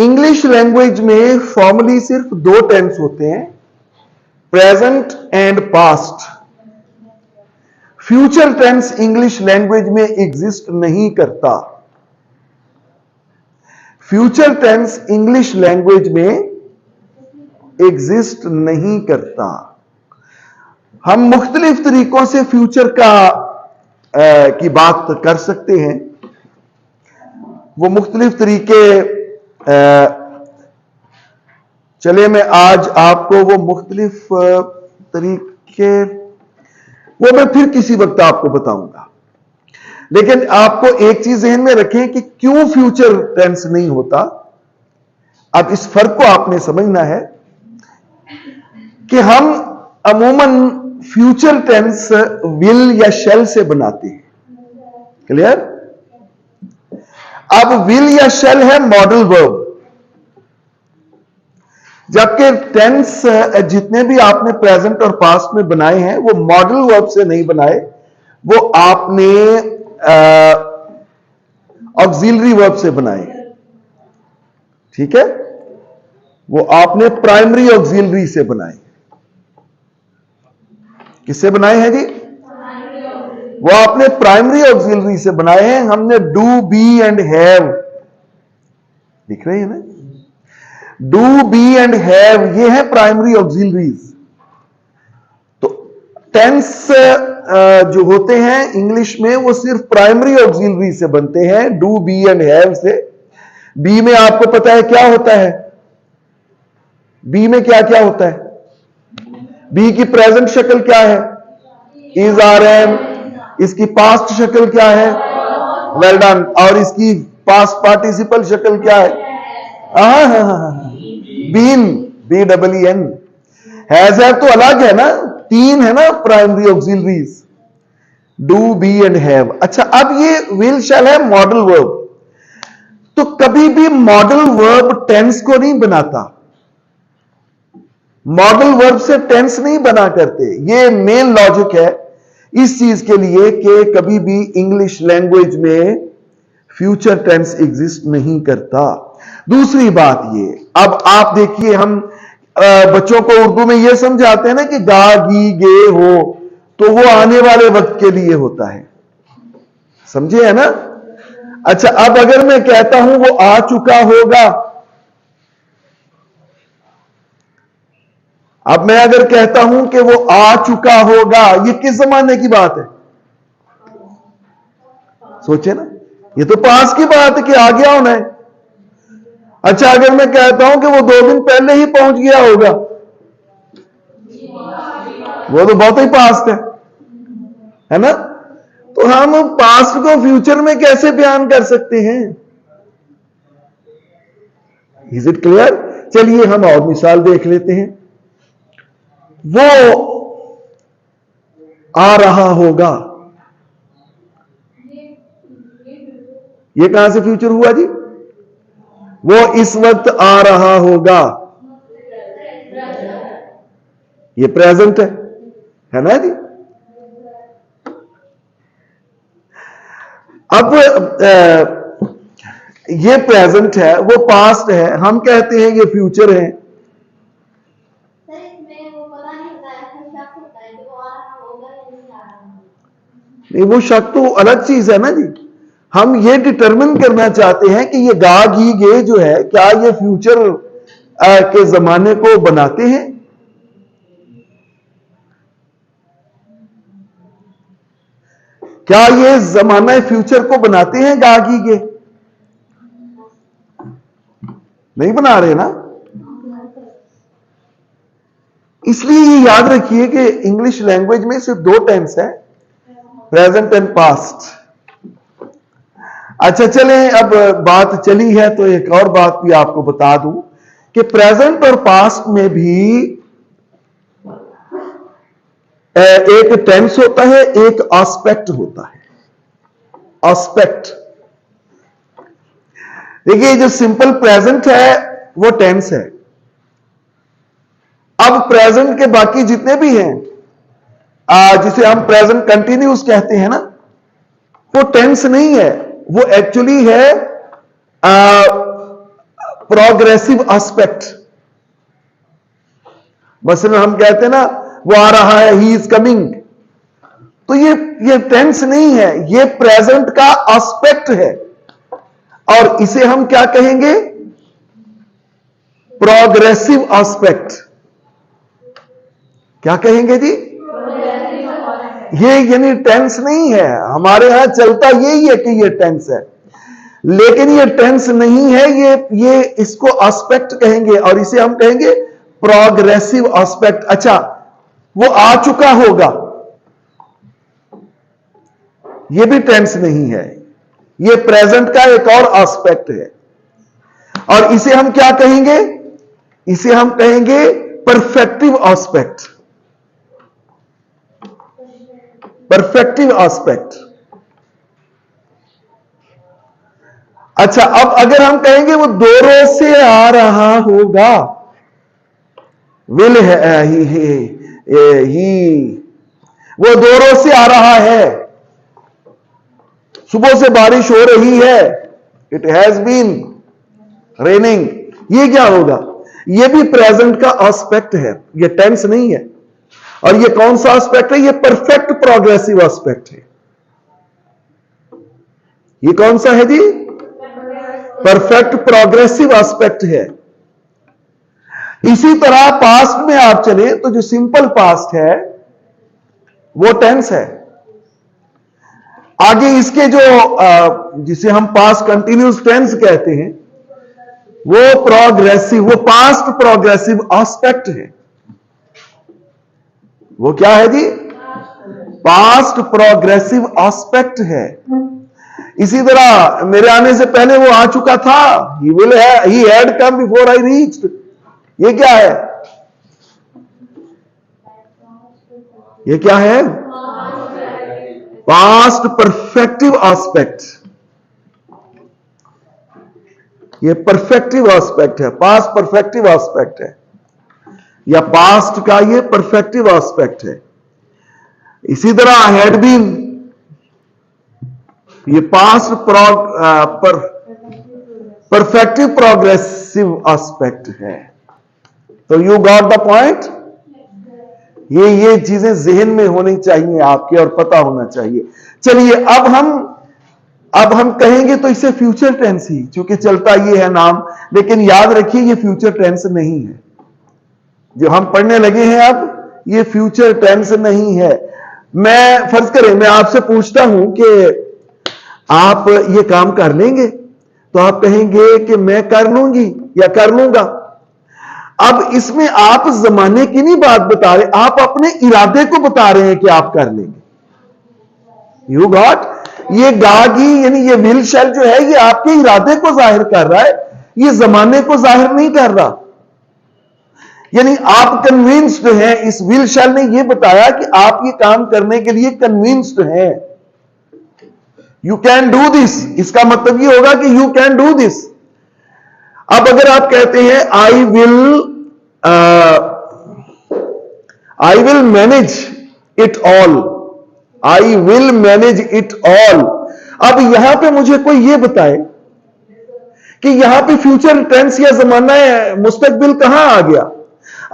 English language में formally सिर्फ दो टेंस होते हैं, present and past. Future tense English language में एग्जिस्ट नहीं करता। फ्यूचर टेंस इंग्लिश लैंग्वेज में एग्जिस्ट नहीं करता। हम मुख्तलिफ तरीकों से फ्यूचर की बात कर सकते हैं। वो मुख्तलिफ तरीके चले मैं आज आपको वो मुख्तलिफ तरीके वो मैं फिर किसी वक्त आपको बताऊंगा। लेकिन आपको एक चीज ध्यान में रखें कि क्यों फ्यूचर टेंस नहीं होता। अब इस फर्क को आपने समझना है कि हम अमूमन फ्यूचर टेंस विल या शैल से बनाते हैं। क्लियर? अब विल या शैल है मॉडल वर्ब, जबकि टेंस जितने भी आपने प्रेजेंट और पास्ट में बनाए हैं वो मॉडल वर्ब से नहीं बनाए, वो आपने ऑक्सिलरी वर्ब से बनाए। ठीक है? वो आपने प्राइमरी ऑक्सिलरी से बनाए। किससे बनाए हैं जी? वो आपने प्राइमरी ऑक्सिलरी से बनाए हैं। हमने डू, बी एंड हैव, दिख रहे हैं ना? डू, बी एंड हैव, ये है प्राइमरी ऑक्सिलरीज। तो टेंस जो होते हैं इंग्लिश में वो सिर्फ प्राइमरी ऑक्सिलरी से बनते हैं, डू, बी एंड हैव से। बी में आपको पता है क्या होता है? बी में क्या क्या होता है? बी की प्रेजेंट शक्ल क्या है? Is, are, am. इसकी पास्ट शक्ल क्या है? Well done. और इसकी पास्ट पार्टिसिपल शक्ल क्या है? Been, BEEN। हैज, हैव तो अलग है ना, तीन है ना primary auxiliaries, do, be and have. अच्छा, अब ये विल शैल है मॉडल वर्ब। तो कभी भी मॉडल वर्ब टेंस को नहीं बनाता। मॉडल वर्ब से टेंस नहीं बना करते। ये मेन लॉजिक है इस चीज के लिए कि कभी भी इंग्लिश लैंग्वेज में फ्यूचर टेंस एग्जिस्ट नहीं करता। दूसरी बात ये, अब आप देखिए, हम बच्चों को उर्दू में ये समझाते हैं ना कि गा, गी, गे, हो, तो वो आने वाले वक्त के लिए होता है। समझे है ना? अच्छा, अब अगर मैं कहता हूं वो आ चुका होगा, अब मैं अगर कहता हूं कि वो आ चुका होगा, ये किस जमाने की बात है? सोचे ना, ये तो पास की बात है कि आ गया होना है। अच्छा, अगर मैं कहता हूं कि वो 2 दिन पहले ही पहुंच गया होगा, वो तो बहुत ही पास्ट है ना? तो हम पास्ट को फ्यूचर में कैसे बयान कर सकते हैं? Is it clear? चलिए हम और मिसाल देख लेते हैं। वो आ रहा होगा, ये कहां से फ्यूचर हुआ जी? वो इस वक्त आ रहा होगा, ये प्रेजेंट है ना जी? अब ये प्रेजेंट है, वो पास्ट है, हम कहते हैं ये फ्यूचर है। नहीं, वो शक तो अलग चीज है ना जी। हम ये डिटरमिन करना चाहते हैं कि ये गा, गी, गे जो है, क्या ये फ्यूचर के जमाने को बनाते हैं? क्या ये जमाना फ्यूचर को बनाते हैं गा, गी, गे? नहीं बना रहे ना। इसलिए ये याद रखिए कि इंग्लिश लैंग्वेज में सिर्फ 2 टेंस है, प्रेजेंट एंड पास्ट। अच्छा, चलें, अब बात चली है तो एक और बात भी आपको बता दूं कि प्रेजेंट और पास्ट में भी एक टेंस होता है, एक एस्पेक्ट होता है। एस्पेक्ट, देखिए, जो सिंपल प्रेजेंट है वो टेंस है। अब प्रेजेंट के बाकी जितने भी हैं, जिसे हम प्रेजेंट कंटिन्यूस कहते हैं ना, वो टेंस नहीं है, वो एक्चुअली है प्रोग्रेसिव एस्पेक्ट। मसलन हम कहते हैं ना वो आ रहा है, ही इज कमिंग, तो ये टेंस नहीं है, ये प्रेजेंट का एस्पेक्ट है, और इसे हम क्या कहेंगे? Progressive aspect. क्या कहेंगे जी? ये यानी टेंस नहीं है, हमारे यहां चलता यही है कि ये टेंस है, लेकिन ये टेंस नहीं है, ये इसको एस्पेक्ट कहेंगे, और इसे हम कहेंगे प्रोग्रेसिव एस्पेक्ट। अच्छा, वो आ चुका होगा, ये भी टेंस नहीं है, ये प्रेजेंट का एक और एस्पेक्ट है, और इसे हम क्या कहेंगे? इसे हम कहेंगे परफेक्टिव एस्पेक्ट। Perfective aspect. अच्छा, अब अगर हम कहेंगे वो दोरों से आ रहा होगा, विल है, ही वो दोरों से आ रहा है, सुबह से बारिश हो रही है, इट हैज बीन रेनिंग, ये क्या होगा? ये भी प्रेजेंट का एस्पेक्ट है, ये टेंस नहीं है। और ये कौन सा एस्पेक्ट है? ये परफेक्ट प्रोग्रेसिव एस्पेक्ट है। ये कौन सा है जी? परफेक्ट प्रोग्रेसिव एस्पेक्ट है। इसी तरह पास्ट में आप चले तो जो सिंपल पास्ट है वो टेंस है। आगे इसके जो जिसे हम पास्ट कंटिन्यूस टेंस कहते हैं, वो प्रोग्रेसिव, वो पास्ट प्रोग्रेसिव एस्पेक्ट है। वो क्या है जी? पास्ट प्रोग्रेसिव एस्पेक्ट है। इसी तरह मेरे आने से पहले वो आ चुका था, he had come before I reached, ये क्या है? ये क्या है? Past perfective aspect. ये परफेक्टिव एस्पेक्ट है, पास्ट परफेक्टिव एस्पेक्ट है, या पास्ट का ये परफेक्टिव एस्पेक्ट है। इसी तरह हैड बीन, ये पास्ट परफेक्टिव प्रोग्रेसिव एस्पेक्ट है। तो यू गॉट द पॉइंट? ये चीजें जहन में होनी चाहिए आपके और पता होना चाहिए। चलिए अब हम कहेंगे तो इसे फ्यूचर टेंस ही, चूंकि चलता ये है नाम, लेकिन याद रखिए ये फ्यूचर टेंस नहीं है। जो हम पढ़ने लगे हैं अब, ये फ्यूचर टेंस नहीं है। मैं फर्ज करें मैं आपसे पूछता हूं कि आप ये काम कर लेंगे, तो आप कहेंगे कि मैं कर लूंगी या कर लूंगा। अब इसमें आप जमाने की नहीं बात बता रहे, आप अपने इरादे को बता रहे हैं कि आप कर लेंगे। You got? ये गागी यानी ये विल शैल जो है, ये आपके इरादे को जाहिर कर रहा है, ये जमाने को जाहिर नहीं कर रहा। यानी आप कन्विंस्ड हैं, इस विल शैल ने ये बताया कि आप ये काम करने के लिए कन्विंस्ड हैं। यू कैन डू दिस, इसका मतलब ये होगा कि यू कैन डू दिस। अब अगर आप कहते हैं I will manage it all, I will manage it all. अब यहां पे मुझे कोई ये बताए कि यहां पे फ्यूचर टेंस या जमाना मुस्तकबिल कहां आ गया?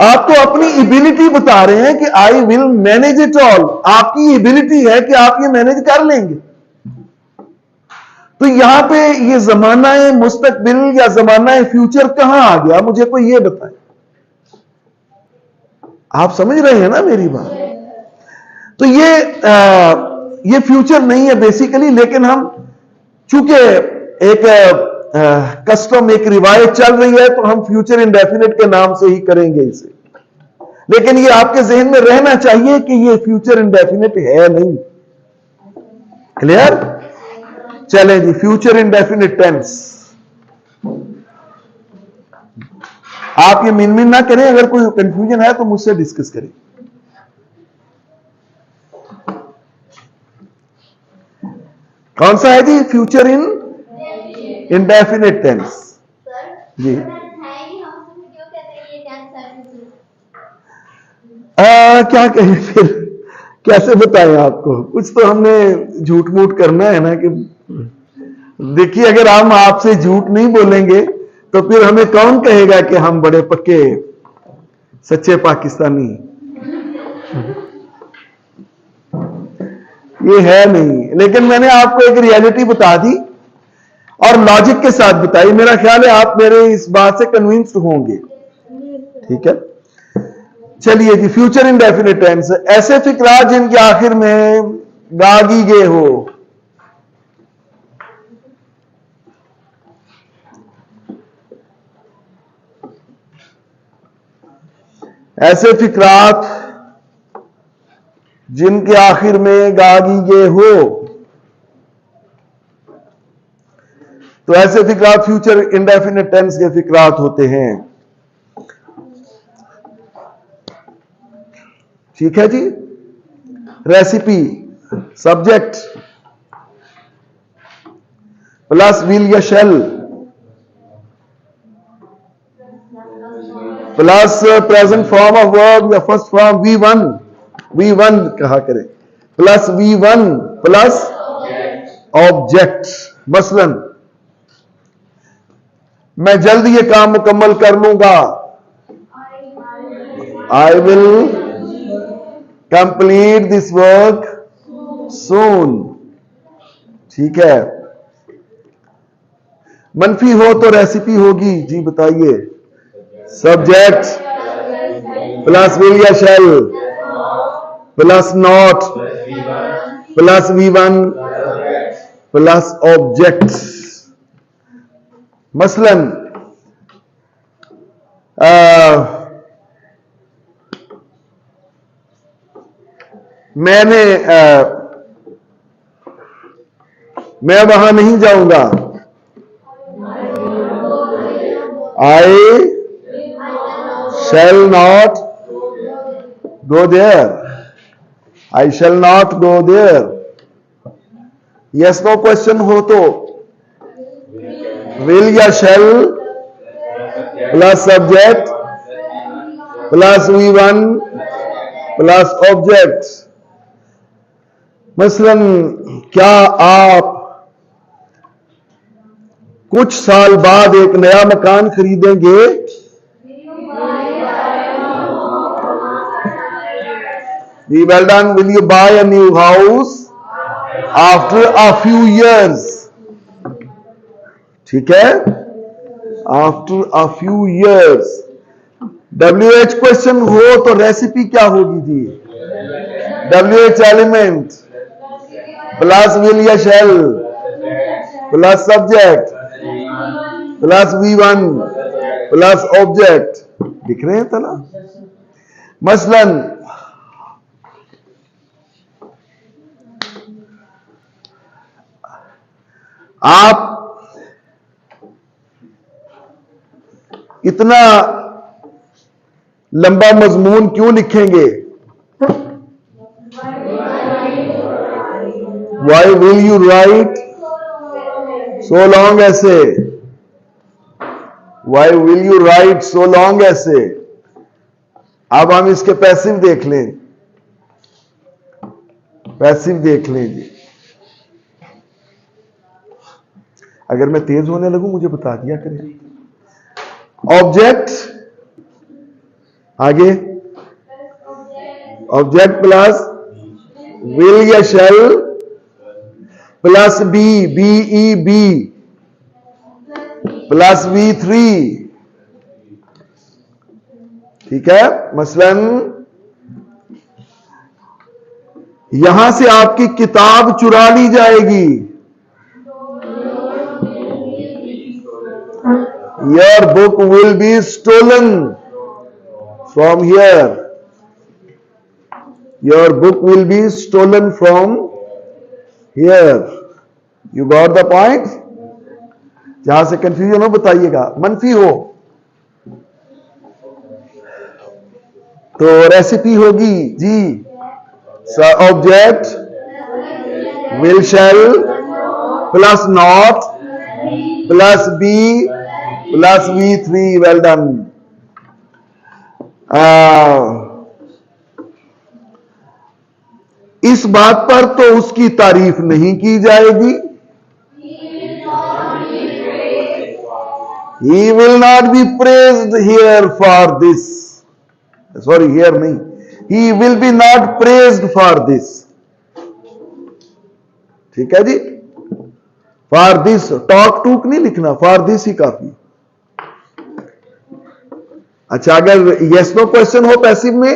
आप तो अपनी एबिलिटी बता रहे हैं कि I will manage it all, आपकी एबिलिटी है कि आप ये मैनेज कर लेंगे। तो यहां पे ये जमाना मुस्तकबिल या जमाना फ्यूचर कहां आ गया? मुझे कोई ये बताए। आप समझ रहे हैं ना मेरी बात? तो ये फ्यूचर नहीं है बेसिकली, लेकिन हम चूंकि एक कस्टम, एक रिवायत चल रही है, तो हम फ्यूचर इंडेफिनिट के नाम से ही करेंगे इसे। लेकिन ये आपके जहन में रहना चाहिए कि ये फ्यूचर इंडेफिनिट है नहीं। क्लियर? चलें जी, फ्यूचर इंडेफिनिट टेंस। आप ये मिन ना करें, अगर कोई कंफ्यूजन है तो मुझसे डिस्कस करें। कौन सा है जी फ्यूचर इन इंडेफिनिट टेंस? जी क्या कहें फिर, कैसे बताएं आपको? कुछ तो हमने झूठ मूठ करना है ना। कि देखिए, अगर हम आपसे झूठ नहीं बोलेंगे तो फिर हमें कौन कहेगा कि हम बड़े पक्के सच्चे पाकिस्तानी? ये है नहीं। लेकिन मैंने आपको एक रियलिटी बता दी और लॉजिक के साथ बताई। मेरा ख्याल है आप मेरे इस बात से कन्विंस्ड होंगे। ठीक है, चलिए जी। फ्यूचर इंडेफिनिट टेंस, ऐसे फिक्रात जिनके आखिर में गागी गे हो। ऐसे फिक्रात जिनके आखिर में गागी गे हो, तो ऐसे फिक्रात फ्यूचर इंडेफिनिट टेंस के फिक्रात होते हैं। ठीक है जी। रेसिपी सब्जेक्ट प्लस विल या shall plus present form of verb या फर्स्ट फॉर्म V1 कहा करें, प्लस V1 प्लस ऑब्जेक्ट। मसलन मैं जल्द ये काम मुकम्मल कर लूंगा, I will complete this work soon. ठीक है। मनफी हो तो रेसिपी होगी जी, बताइए। सब्जेक्ट प्लस विल या shall plus not plus V1 plus object. मसलन मैं वहां नहीं जाऊंगा, I shall not go there, I shall not go there। yes no question हो तो will या shall plus subject plus V1 plus object. मसलन क्या आप कुछ साल बाद एक नया मकान खरीदेंगे? जी, well done. Will you buy a new house after a few years? ठीक है, after a few years. WH question हो तो रेसिपी क्या होगी जी? WH एलिमेंट प्लस विल या shall plus subject plus V1 plus object. दिख रहे हैं तना? मसलन आप इतना लंबा मजमून क्यों लिखेंगे? Why will you write so long essay? Why will you write so long essay? अब हम इसके पैसिव देख लें। पैसिव देख लें जी। अगर मैं तेज होने लगूं मुझे बता दिया करें। ऑब्जेक्ट आगे, ऑब्जेक्ट प्लस विल या shall plus BEB plus V3। ठीक है। मसलन यहां से आपकी किताब चुरा ली जाएगी। Your book will be stolen from here. Your book will be stolen from here. You got the point? जहां से कंफ्यूजन हो बताइएगा। मनफी हो तो रेसिपी होगी जी, object will shall plus not plus B plus V3। Well done. इस बात पर तो उसकी तारीफ नहीं की जाएगी। He will not be praised here for this. Sorry, here नहीं. He will be not praised for this. ठीक है जी. For this, talk टूक नहीं लिखना, for this ही काफी. अच्छा, अगर yes no क्वेश्चन हो पैसिव में,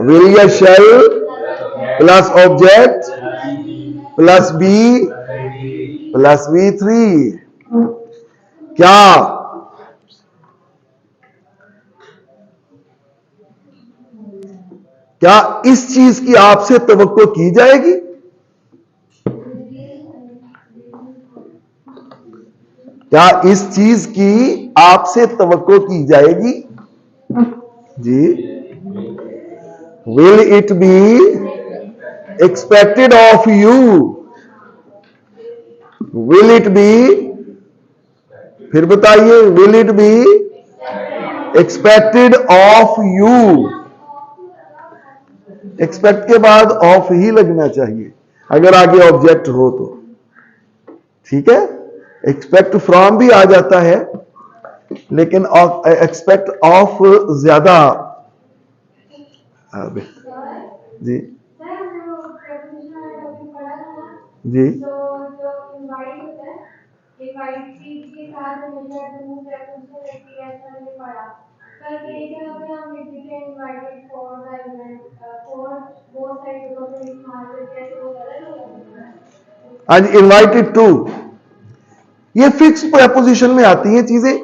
will या shall plus object plus be plus V3. क्या इस चीज की आपसे तवक्को की जाएगी? क्या इस चीज की आपसे तवक्को की जाएगी? जी. Will it be expected of you? Will it be, फिर बताइए, will it be expected of you? Expect के बाद ऑफ ही लगना चाहिए अगर आगे ऑब्जेक्ट हो तो. ठीक है. एक्सपेक्ट फ्रॉम भी आ जाता है, लेकिन एक्सपेक्ट ऑफ ज्यादा. जी जी. आज इनवाइटेड टू, ये फिक्स प्रेपोजिशन में आती हैं चीजें.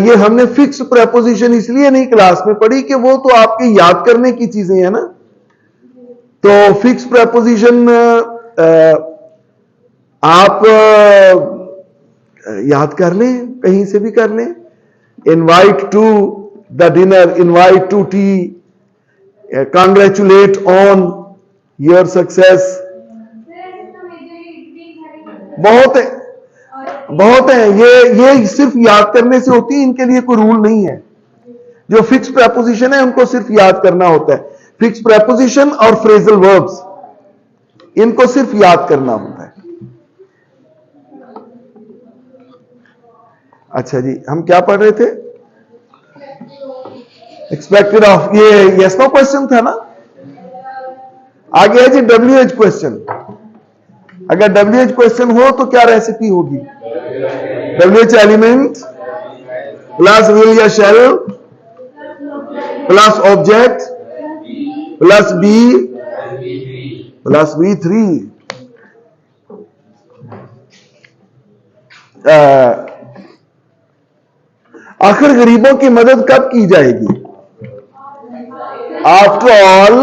ये हमने फिक्स प्रेपोजिशन इसलिए नहीं क्लास में पढ़ी कि वो तो आपके याद करने की चीजें हैं ना. तो फिक्स प्रेपोजिशन आप याद कर लें, कहीं से भी कर लें. Invite to the dinner, invite to tea, congratulate on your success. बहुत है, बहुत है. ये सिर्फ याद करने से होती है, इनके लिए कोई रूल नहीं है. जो फिक्स प्रेपोजिशन है उनको सिर्फ याद करना होता है. फिक्स प्रेपोजिशन और फ्रेजल वर्ब्स, इनको सिर्फ याद करना होता है. अच्छा जी, हम क्या पढ़ रहे थे? एक्सपेक्टेड ऑफ, ये यस नो क्वेश्चन था ना. आगे है जी WH क्वेश्चन. अगर WH क्वेश्चन हो तो क्या रेसिपी होगी? WH एलिमेंट प्लस विल या shall plus object plus be plus V3. आखिर गरीबों की मदद कब की जाएगी? After all,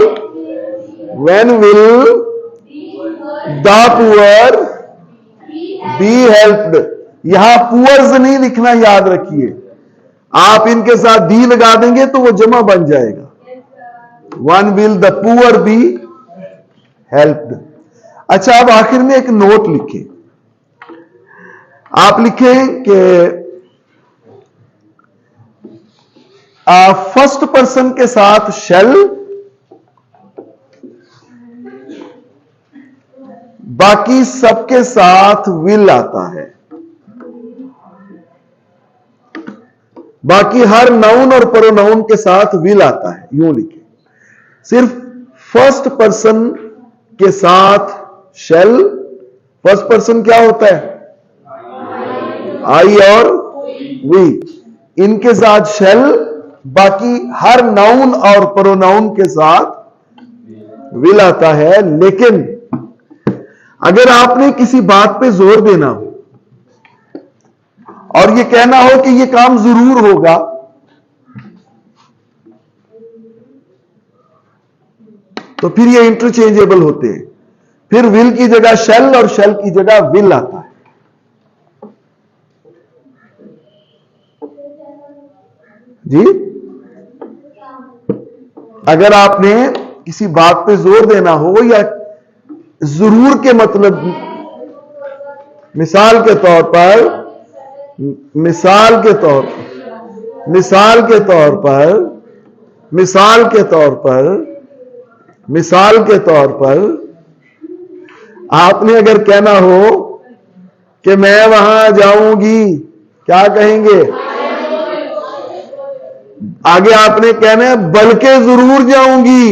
when will the poor be helped. यहां पुअर्स नहीं लिखना, याद रखिए. आप इनके साथ दी लगा देंगे तो वो जमा बन जाएगा. One will the poor be helped. अच्छा, अब आखिर में एक नोट लिखें. आप लिखें कि फर्स्ट पर्सन के साथ शेल, बाकी सबके साथ विल आता है. बाकी हर नाउन और प्रोनाउन के साथ विल आता है. यूं लिखे, सिर्फ फर्स्ट पर्सन के साथ शेल. फर्स्ट पर्सन क्या होता है? आई और वी. इनके साथ शेल, बाकी हर नाउन और प्रोनाउन के साथ विल आता है. लेकिन अगर आपने किसी बात पे जोर देना हो और ये कहना हो कि ये काम जरूर होगा, तो फिर ये इंटरचेंजेबल होते हैं. फिर विल की जगह शेल और शेल की जगह विल आता है. जी, अगर आपने किसी बात पे जोर देना हो या जरूर के मतलब, मिसाल के तौर पर आपने अगर कहना हो कि मैं वहां जाऊंगी, क्या कहेंगे? आगे आपने कहना है बल्कि जरूर जाऊंगी।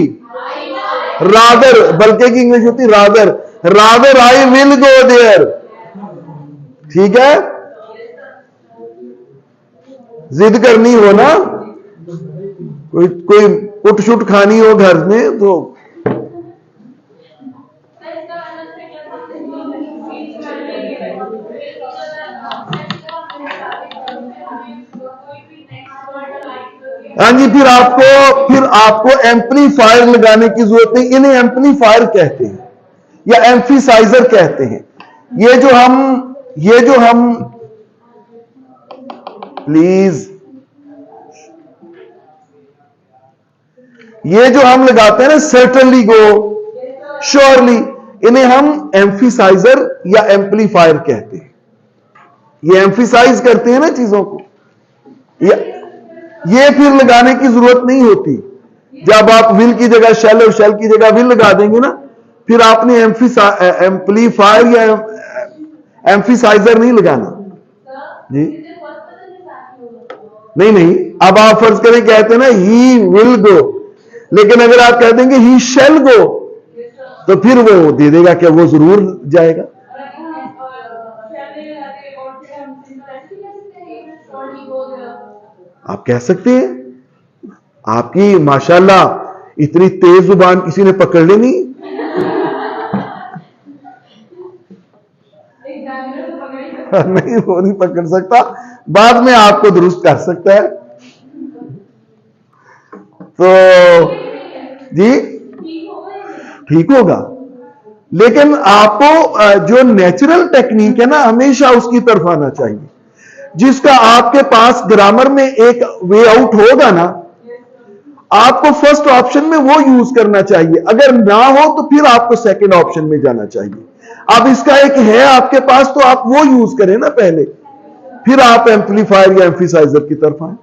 रादर, बल्कि की इंग्लिश होती rather, rather I will go there. ठीक है, जिद करनी हो ना, कोई उठ शुट खानी हो घर में तो हाँ जी, फिर आपको एम्पलीफायर लगाने की जरूरत नहीं। इन्हें एम्पलीफायर कहते हैं या एम्फिसाइजर कहते हैं। ये जो हम प्लीज, ये जो हम लगाते हैं ना, सर्टनली गो, श्योरली, इन्हें हम एम्फिसाइजर या एम्पलीफायर कहते हैं। ये एम्फिसाइज करते हैं ना चीजों को। ये फिर लगाने की जरूरत नहीं होती। जब आप विल की जगह शेल और शेल की जगह विल लगा देंगे ना, फिर आपने एम्पलीफायर या एम्फिसाइजर नहीं लगाना जी। नहीं, अब आप फर्ज करें कहते हैं ना ही विल गो, लेकिन अगर आप कह देंगे ही शेल गो, तो फिर वो दे देगा कि वो जरूर जाएगा। आप कह सकते हैं, आपकी माशाल्लाह इतनी तेज जुबान किसी ने पकड़ ली नहीं। नहीं, वो नहीं पकड़ सकता, बाद में आपको दुरुस्त कर सकता है। तो जी ठीक होगा, लेकिन आपको जो नेचुरल टेक्निक है ना, हमेशा उसकी तरफ आना चाहिए। जिसका आपके पास ग्रामर में एक वे आउट होगा ना, आपको फर्स्ट ऑप्शन में वो यूज करना चाहिए। अगर ना हो तो फिर आपको सेकंड ऑप्शन में जाना चाहिए। अब इसका एक है आपके पास, तो आप वो यूज करें ना पहले, फिर आप एम्पलीफायर या एम्फिसाइजर की तरफ आए।